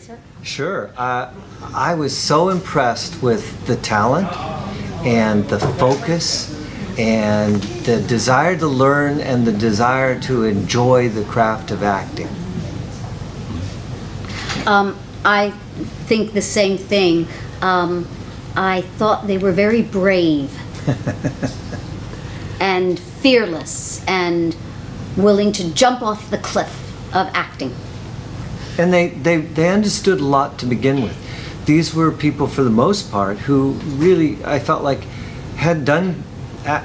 sir? Sure. I was so impressed with the talent and the focus and the desire to learn and the desire to enjoy the craft of acting. I think the same thing. I thought they were very brave and fearless and willing to jump off the cliff of acting. And they understood a lot to begin with. These were people, for the most part, who really, I felt like, had done a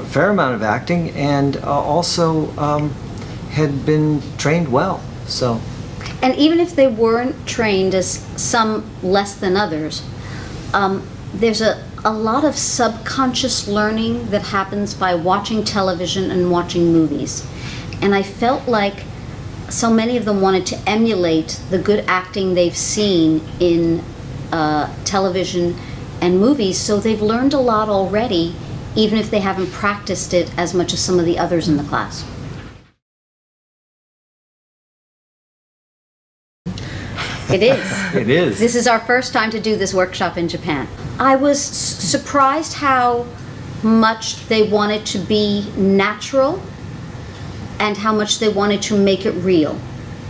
fair amount of acting and also had been trained well. So. And even if they weren't trained, as some less than others, there's a lot of subconscious learning that happens by watching television and watching movies. And I felt like so many of them wanted to emulate the good acting they've seen in television and movies, so they've learned a lot already, even if they haven't practiced it as much as some of the others in the class. It is. It is. This is our first time to do this workshop in Japan. I was surprised how much they wanted to be natural and how much they wanted to make it real.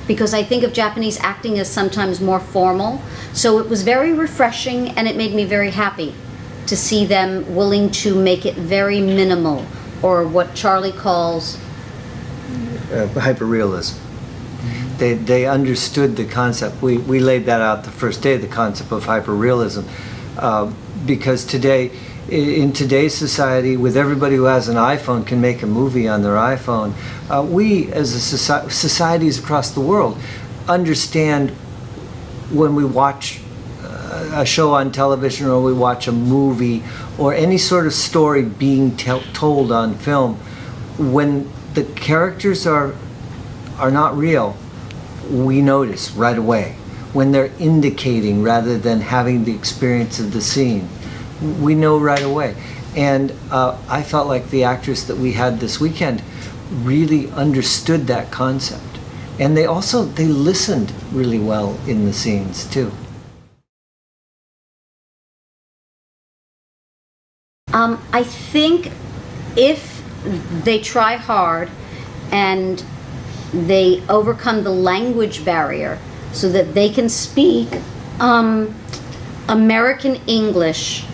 Because I think of Japanese acting as sometimes more formal. So it was very refreshing and it made me very happy to see them willing to make it very minimal, or what Charlie calls hyperrealism. They understood the concept. We laid that out the first day, the concept of hyperrealism, because today, in today's society, with everybody who has an iPhone can make a movie on their iPhone, we as a societies across the world understand when we watch a show on television or we watch a movie or any sort of story being told on film, when the characters are not real, we notice right away. When they're indicating rather than having the experience of the scene, we know right away. And I felt like the actors that we had this weekend really understood that concept. And they listened really well in the scenes too. I think if they try hard and they overcome the language barrier so that they can speak American English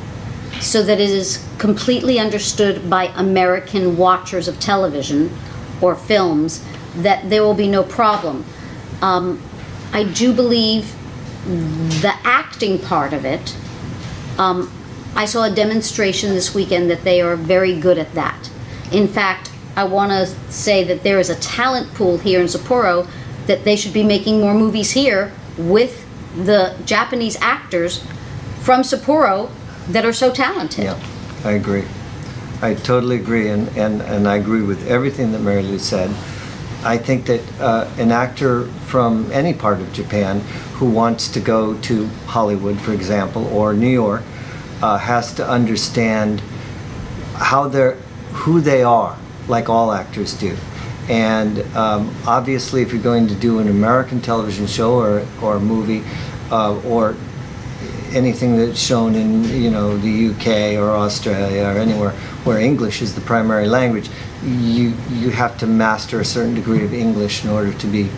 so that it is completely understood by American watchers of television or films, that there will be no problem. I do believe the acting part of it, I saw a demonstration this weekend that they are very good at that. In fact, I want to say that there is a talent pool here in Sapporo that they should be making more movies here with the Japanese actors from Sapporo that are so talented. Yeah, I agree. I totally agree, and I agree with everything that Mary Lou said. I think that an actor from any part of Japan who wants to go to Hollywood, for example, or New York, has to understand who they are, like all actors do. And obviously, if you're going to do an American television show or a movie or anything that's shown in the UK or Australia or anywhere where English is the primary language, you have to master a certain degree of English in order to be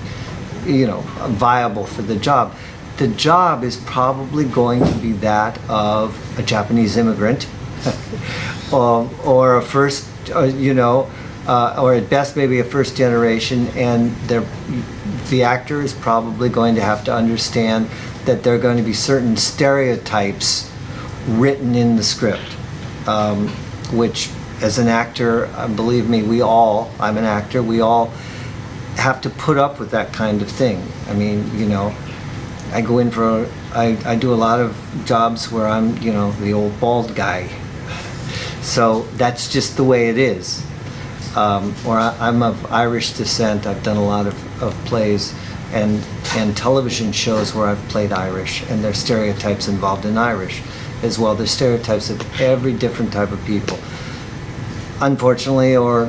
viable for the job. The job is probably going to be that of a Japanese immigrant or a first, or at best maybe a first generation, and the actor is probably going to have to understand that there are going to be certain stereotypes written in the script, which as an actor, believe me, I'm an actor, we all have to put up with that kind of thing. I mean, I go in I do a lot of jobs where I'm, the old bald guy. So that's just the way it is. Or I'm of Irish descent. I've done a lot of plays and television shows where I've played Irish, and there's stereotypes involved in Irish as well. There's stereotypes of every different type of people, unfortunately or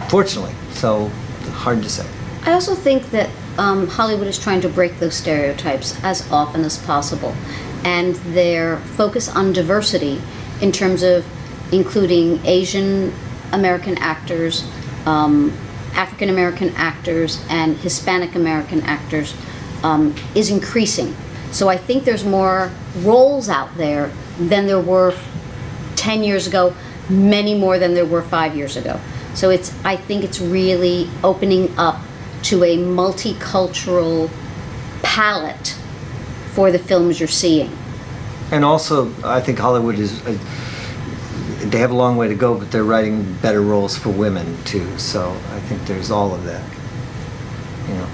fortunately. So hard to say. I also think that Hollywood is trying to break those stereotypes as often as possible. And their focus on diversity in terms of including Asian American actors, African American actors, and Hispanic American actors is increasing. So I think there's more roles out there than there were 10 years ago, many more than there were 5 years ago. So I think it's really opening up to a multicultural palette for the films you're seeing. And also, I think Hollywood is, they have a long way to go, but they're writing better roles for women too. So I think there's all of that, you know.